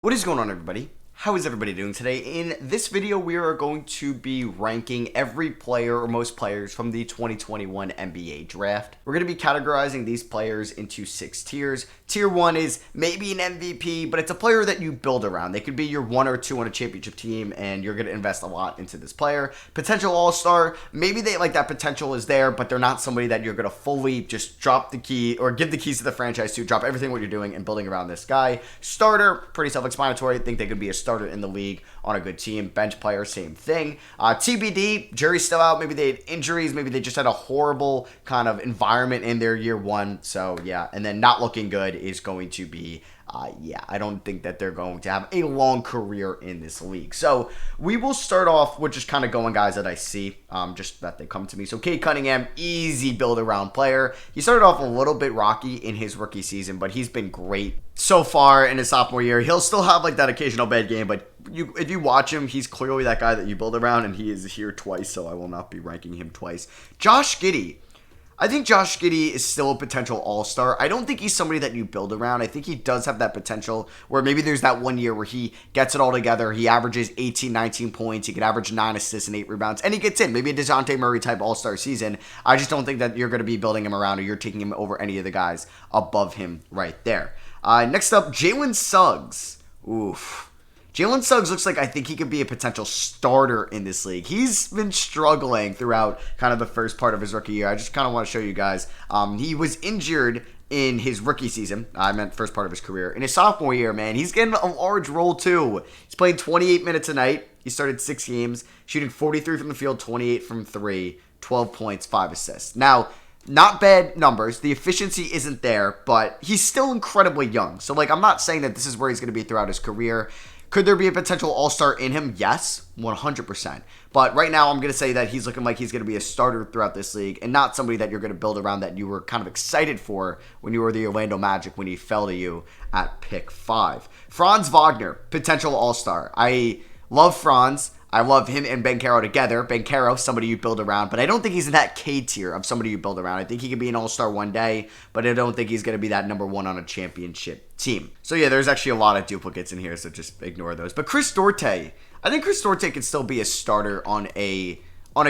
What is going on, everybody? How is everybody doing today? In this video, we are going to be ranking every player or most players from the 2021 NBA draft. We're going to be categorizing these players into 6 tiers. Tier 1 is maybe an MVP, but it's a player that you build around. They could be your 1 or 2 on a championship team, and you're going to invest a lot into this player. Potential all-star, maybe that potential is there, but they're not somebody that you're going to fully just drop the key or give the keys to the franchise to, drop everything what you're doing and building around this guy. Starter, pretty self-explanatory. I think they could be a starter in the league on a good team. Bench player, same thing. TBD, jury's still out. Maybe they had injuries. Maybe they just had a horrible kind of environment in their year 1. So, yeah. And then not looking good is going to be I don't think that they're going to have a long career in this league. So we will start off with just kind of going guys that I see, just that they come to me. So Cade Cunningham, easy build around player. He started off a little bit rocky in his rookie season, but he's been great so far in his sophomore year. He'll still have like that occasional bad game, but if you watch him, he's clearly that guy that you build around, and he is here twice, so I will not be ranking him twice. Josh Giddey. I think Josh Giddey is still a potential all-star. I don't think he's somebody that you build around. I think he does have that potential where maybe there's that one year where he gets it all together. He averages 18, 19 points. He could average 9 assists and 8 rebounds, and he gets in. Maybe a DeJounte Murray type all-star season. I just don't think that you're going to be building him around or you're taking him over any of the guys above him right there. Next up, Jalen Suggs. Oof. Jalen Suggs looks like I think he could be a potential starter in this league. He's been struggling throughout kind of the first part of his rookie year. I just kind of want to show you guys. He was injured in his rookie season. I meant first part of his career. In his sophomore year, man, he's getting a large role too. He's playing 28 minutes a night. He started 6 games, shooting 43 from the field, 28 from 3, 12 points, 5 assists. Now, not bad numbers. The efficiency isn't there, but he's still incredibly young. So, I'm not saying that this is where he's going to be throughout his career. Could there be a potential all-star in him? Yes, 100%. But right now, I'm going to say that he's looking like he's going to be a starter throughout this league and not somebody that you're going to build around that you were kind of excited for when you were the Orlando Magic when he fell to you at pick 5. Franz Wagner, potential all-star. I love Franz. I love him and Banchero together. Banchero, somebody you build around, but I don't think he's in that K tier of somebody you build around. I think he could be an all-star one day, but I don't think he's going to be that number 1 on a championship team. So yeah, there's actually a lot of duplicates in here, so just ignore those. But Chris Duarte, I think Chris Duarte could still be a starter on a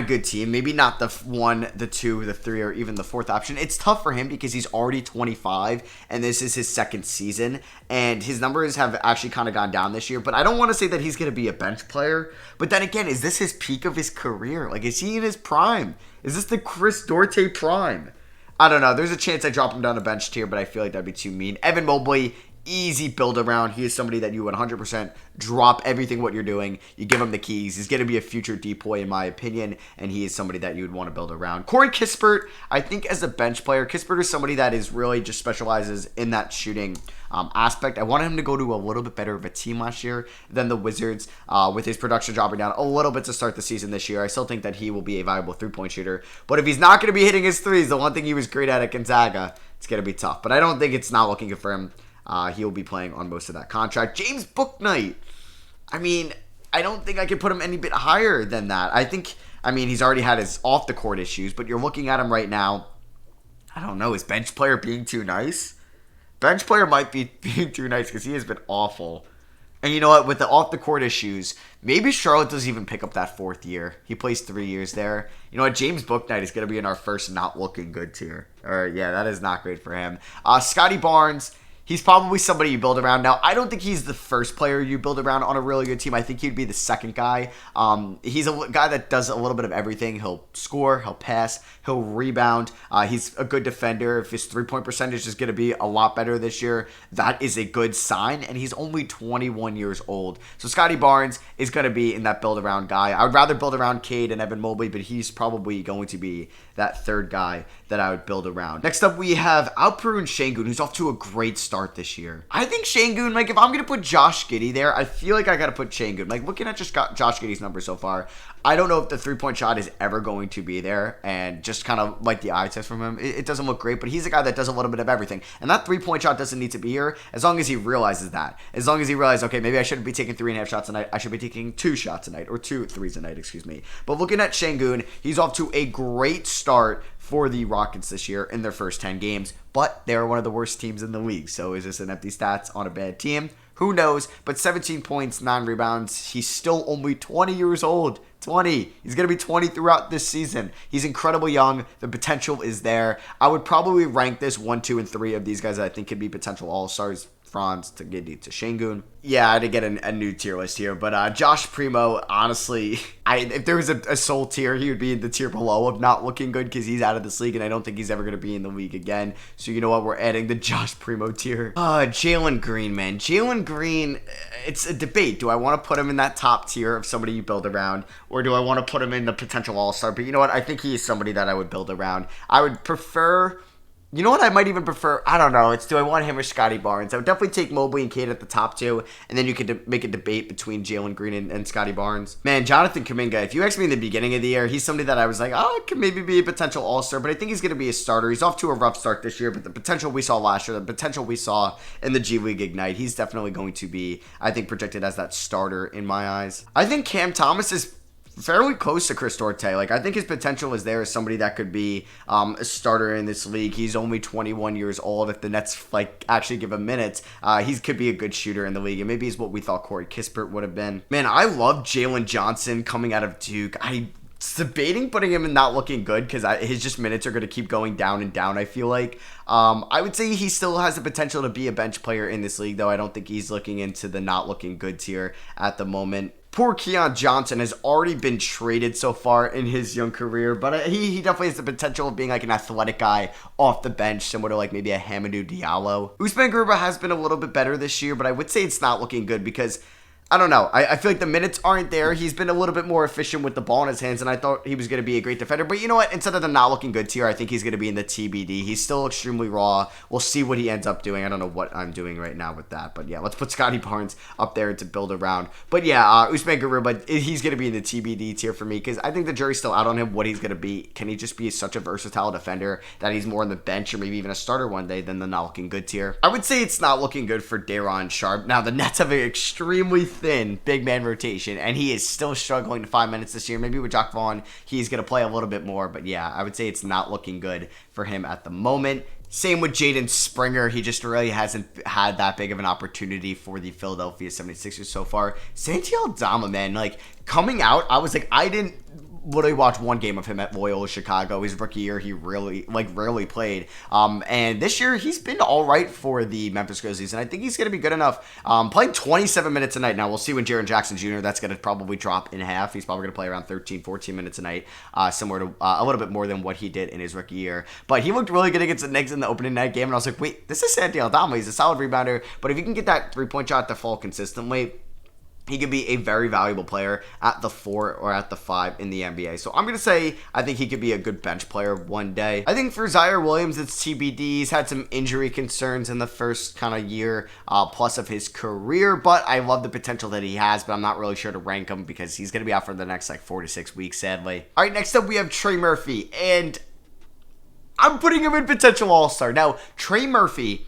good team. Maybe not the 1, the 2, the 3, or even the 4th option. It's tough for him because he's already 25, and this is his 2nd season, and his numbers have actually kind of gone down this year. But I don't want to say that he's going to be a bench player. But then again, is this his peak of his career? Is he in his prime? Is this the Chris Duarte prime? I don't know. There's a chance I drop him down a bench tier, but I feel like that'd be too mean. Evan Mobley, easy build around. He is somebody that you 100% drop everything what you're doing. You give him the keys. He's going to be a future decoy in my opinion, and he is somebody that you would want to build around. Corey Kispert, I think as a bench player, Kispert is somebody that is really just specializes in that shooting aspect. I wanted him to go to a little bit better of a team last year than the Wizards, with his production dropping down a little bit to start the season this year. I still think that he will be a viable 3-point shooter, but if he's not going to be hitting his threes, the one thing he was great at Gonzaga, it's going to be tough. But I don't think it's not looking good for him. He'll be playing on most of that contract. James Bouknight. I mean, I don't think I could put him any bit higher than that. He's already had his off-the-court issues, but you're looking at him right now. I don't know. Is bench player being too nice? Bench player might be being too nice because he has been awful. And you know what? With the off-the-court issues, maybe Charlotte doesn't even pick up that 4th year. He plays 3 years there. You know what? James Bouknight is going to be in our first not looking good tier. Yeah, that is not great for him. Scotty Barnes. He's probably somebody you build around. Now, I don't think he's the first player you build around on a really good team. I think he'd be the second guy. He's a guy that does a little bit of everything. He'll score, he'll pass, he'll rebound. He's a good defender. If his 3-point percentage is going to be a lot better this year, that is a good sign. And he's only 21 years old. So Scotty Barnes is going to be in that build around guy. I would rather build around Cade and Evan Mobley, but he's probably going to be that 3rd guy that I would build around. Next up, we have Alperen Sengun, who's off to a great start this year. I think Sengun, if I'm going to put Josh Giddey there, I feel like I got to put Sengun. Looking at just Josh Giddey's numbers so far, I don't know if the 3-point shot is ever going to be there, and just kind of like the eye test from him, it doesn't look great, but he's a guy that does a little bit of everything, and that 3-point shot doesn't need to be here as long as he realizes that. As long as he realizes, okay, maybe I shouldn't be taking 3.5 shots a night, I should be taking 2 shots a night, or 2 threes a night, excuse me. But looking at Sengun, he's off to a great start for the Rockets this year in their first 10 games, but they're one of the worst teams in the league. So is this an empty stats on a bad team? Who knows? But 17 points, 9 rebounds. He's still only 20 years old. 20. He's going to be 20 throughout this season. He's incredibly young. The potential is there. I would probably rank this 1, 2, and 3 of these guys that I think could be potential all-stars. Franz to Giddy to Şengün. Yeah, I had to get a new tier list here, but Josh Primo, honestly, if there was a soul tier, he would be in the tier below of not looking good because he's out of this league, and I don't think he's ever going to be in the league again. So you know what? We're adding the Josh Primo tier. Jalen Green, man. Jalen Green, it's a debate. Do I want to put him in that top tier of somebody you build around, or do I want to put him in the potential all-star? But you know what? I think he is somebody that I would build around. I would prefer... You know what I might even prefer? I don't know. Do I want him or Scotty Barnes? I would definitely take Mobley and Cade at the top 2, and then you could make a debate between Jalen Green and Scotty Barnes. Man, Jonathan Kuminga, if you asked me in the beginning of the year, he's somebody that I was like, oh, could maybe be a potential all-star, but I think he's going to be a starter. He's off to a rough start this year, but the potential we saw last year, the potential we saw in the G League Ignite, he's definitely going to be, I think, projected as that starter in my eyes. I think Cam Thomas is fairly close to Chris Duarte. Like, I think his potential is there as somebody that could be a starter in this league. He's only 21 years old. If the Nets actually give him minutes, he could be a good shooter in the league, and maybe he's what we thought Corey Kispert would have been. Man, I love Jalen Johnson coming out of Duke. I'm debating putting him in not looking good because his just minutes are going to keep going down and down, I feel like. I would say he still has the potential to be a bench player in this league, though I don't think he's looking into the not looking good tier at the moment. Poor Keon Johnson has already been traded so far in his young career, but he definitely has the potential of being like an athletic guy off the bench, similar to like maybe a Hamidou Diallo. Usman Garuba has been a little bit better this year, but I would say it's not looking good because I don't know. I feel like the minutes aren't there. He's been a little bit more efficient with the ball in his hands, and I thought he was going to be a great defender. But you know what? Instead of the not looking good tier, I think he's going to be in the TBD. He's still extremely raw. We'll see what he ends up doing. I don't know what I'm doing right now with that. But yeah, let's put Scotty Barnes up there to build around. But yeah, Usman Garuba, he's going to be in the TBD tier for me because I think the jury's still out on him, what he's going to be. Can he just be such a versatile defender that he's more on the bench or maybe even a starter one day than the not looking good tier? I would say it's not looking good for Day'Ron Sharpe. Now, the Nets have an extremely thin big man rotation, and he is still struggling to 5 minutes this year. Maybe with Jacque Vaughn, he's going to play a little bit more, but yeah, I would say it's not looking good for him at the moment. Same with Jaden Springer. He just really hasn't had that big of an opportunity for the Philadelphia 76ers so far. Santi Aldama, man, like, coming out, I was like, I didn't literally watch one game of him at Loyola Chicago. His rookie year, he really, rarely played. And this year, he's been all right for the Memphis Grizzlies, and I think he's going to be good enough. Playing 27 minutes a night. Now, we'll see when Jaren Jackson Jr., that's going to probably drop in half. He's probably going to play around 13, 14 minutes a night, similar to a little bit more than what he did in his rookie year. But he looked really good against the Knicks in the opening night game, and I was like, wait, this is Santi Aldama. He's a solid rebounder, but if you can get that three-point shot to fall consistently, he could be a very valuable player at the 4 or at the 5 in the NBA. So I'm going to say I think he could be a good bench player one day. I think for Zaire Williams, it's TBD. He's had some injury concerns in the first kind of year plus of his career, but I love the potential that he has, but I'm not really sure to rank him because he's going to be out for the next 4 to 6 weeks, sadly. All right, next up we have Trey Murphy, and I'm putting him in potential all-star. Now, Trey Murphy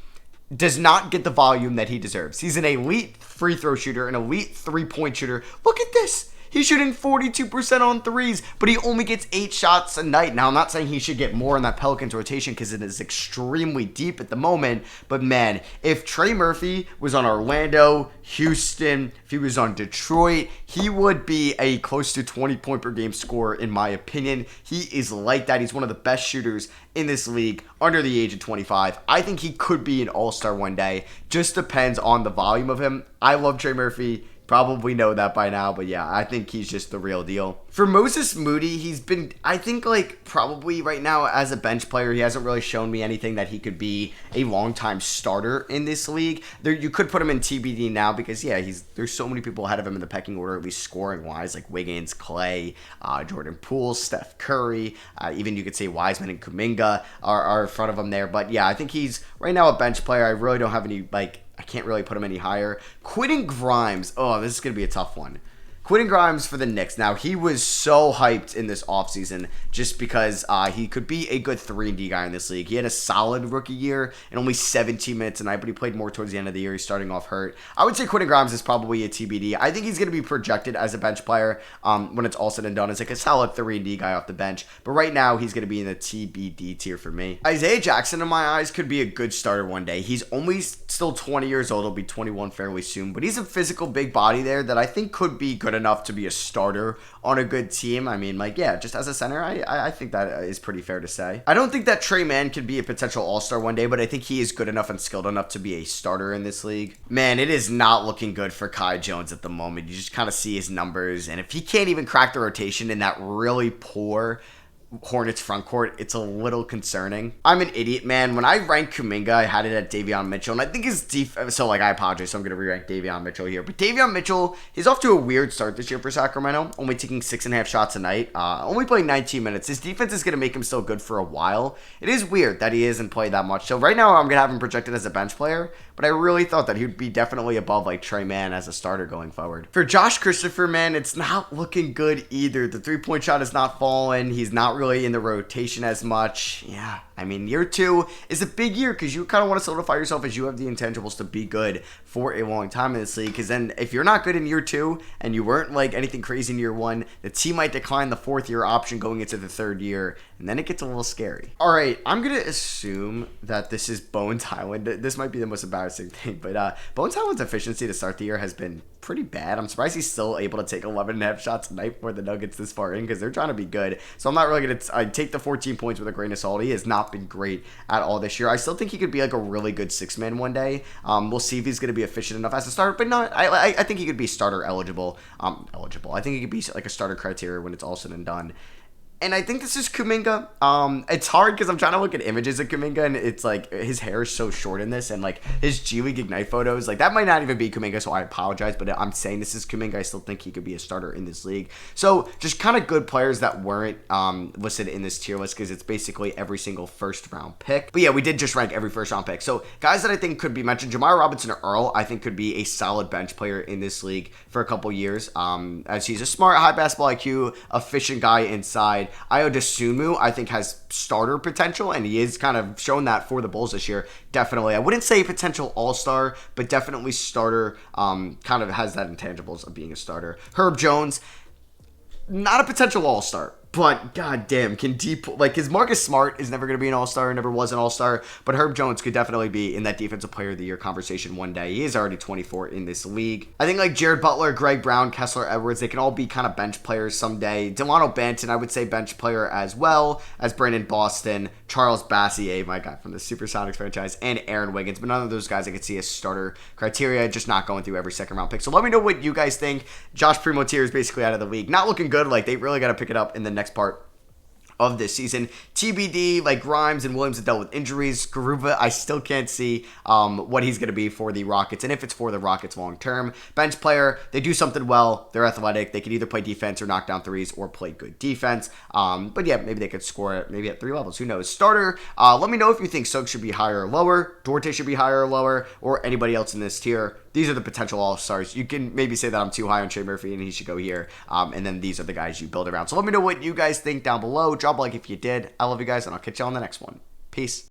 does not get the volume that he deserves. He's an elite free throw shooter, an elite three-point shooter. Look at this. He's shooting 42% on threes, but he only gets 8 shots a night. Now, I'm not saying he should get more in that Pelicans rotation because it is extremely deep at the moment, but man, if Trey Murphy was on Orlando, Houston, if he was on Detroit, he would be a close to 20-point per game scorer, in my opinion. He is like that. He's one of the best shooters in this league under the age of 25. I think he could be an all-star one day. Just depends on the volume of him. I love Trey Murphy. Probably know that by now, but yeah, I think he's just the real deal. For Moses Moody, he's been, I think, probably right now as a bench player, he hasn't really shown me anything that he could be a long-time starter in this league. You could put him in TBD now because, yeah, there's so many people ahead of him in the pecking order, at least scoring-wise, like Wiggins, Clay, Jordan Poole, Steph Curry, even you could say Wiseman and Kuminga are in front of him there. But yeah, I think he's right now a bench player. I really don't have any, I can't really put him any higher. Quentin Grimes. Oh, this is going to be a tough one. Quentin Grimes for the Knicks. Now, he was so hyped in this offseason just because he could be a good 3-and-D guy in this league. He had a solid rookie year and only 17 minutes a night, but he played more towards the end of the year. He's starting off hurt. I would say Quentin Grimes is probably a TBD. I think he's going to be projected as a bench player when it's all said and done. It's like a solid 3-and-D guy off the bench, but right now he's going to be in the TBD tier for me. Isaiah Jackson, in my eyes, could be a good starter one day. He's only still 20 years old. He'll be 21 fairly soon, but he's a physical big body there that I think could be good enough to be a starter on a good team. I mean, like, yeah, just as a center, I think that is pretty fair to say. I don't think that Trey Mann could be a potential all-star one day, but I think he is good enough and skilled enough to be a starter in this league. Man, it is not looking good for Kai Jones at the moment. You just kind of see his numbers, and if he can't even crack the rotation in that really poor Hornets front court, it's a little concerning. I'm an idiot, man. When I ranked Kuminga, I had it at Davion Mitchell, and I think his defense, so like I apologize, so I'm going to re-rank Davion Mitchell here. But Davion Mitchell, he's off to a weird start this year for Sacramento, only taking 6.5 shots a night, only playing 19 minutes. His defense is going to make him still good for a while. It is weird that he isn't played that much. So right now, I'm going to have him projected as a bench player, but I really thought that he would be definitely above like Trey Mann as a starter going forward. For Josh Christopher, man, it's not looking good either. The three-point shot is not falling. He's not really in the rotation as much. Yeah, I mean, year 2 is a big year because you kind of want to solidify yourself as you have the intangibles to be good for a long time in this league. Because then if you're not good in year 2 and you weren't like anything crazy in year 1, the team might decline the 4th-year option going into the 3rd year, and then it gets a little scary. All right, I'm going to assume that this is Bones Highland. This might be the most embarrassing thing, but Bones Highland's efficiency to start the year has been pretty bad. I'm surprised he's still able to take 11.5 shots a night for the Nuggets this far in because they're trying to be good. So I'm not really going to take the 14 points with a grain of salt. He has not been great at all this year. I still think he could be like a really good 6-man one day. We'll see if he's going to be efficient enough as a starter, but no, I think he could be starter eligible. I think he could be like a starter criteria when it's all said and done. And I think this is Kuminga. It's hard because I'm trying to look at images of Kuminga, and it's like his hair is so short in this, and like his G League Ignite photos, like that might not even be Kuminga, so I apologize, but I'm saying this is Kuminga. I still think he could be a starter in this league. So just kind of good players that weren't listed in this tier list because it's basically every single first-round pick. But yeah, we did just rank every first-round pick. So guys that I think could be mentioned, Jamar Robinson Earl, I think could be a solid bench player in this league for a couple years, as he's a smart, high basketball IQ, efficient guy inside. Ayo Dosunmu, I think, has starter potential, and he is kind of shown that for the Bulls this year. Definitely. I wouldn't say potential all-star, but definitely starter. Kind of has that intangibles of being a starter. Herb Jones, not a potential all-star, but goddamn, can deep like his Marcus Smart is never going to be an all-star, never was an all-star, but Herb Jones could definitely be in that defensive player of the year conversation one day. He is already 24 in this league. I think like Jared Butler, Greg Brown, Kessler Edwards, they can all be kind of bench players someday. Delano Banton, I would say bench player as well as Brandon Boston, Charles Bassier, my guy from the Supersonics franchise, and Aaron Wiggins, but none of those guys I could see as starter criteria, just not going through every second round pick. So let me know what you guys think. Josh Primo tier is basically out of the league. Not looking good. Like they really got to pick it up in the next part of this season. TBD, like Grimes and Williams have dealt with injuries. Garuba, I still can't see what he's going to be for the Rockets, and if it's for the Rockets long term. Bench player, they do something well. They're athletic. They can either play defense or knock down threes or play good defense. But yeah, maybe they could score maybe at 3 levels. Who knows? Starter, let me know if you think Suggs should be higher or lower, Duarte should be higher or lower, or anybody else in this tier. These are the potential all-stars. You can maybe say that I'm too high on Trey Murphy and he should go here. And then these are the guys you build around. So let me know what you guys think down below. Drop a like if you did. I love you guys, and I'll catch you on the next one. Peace.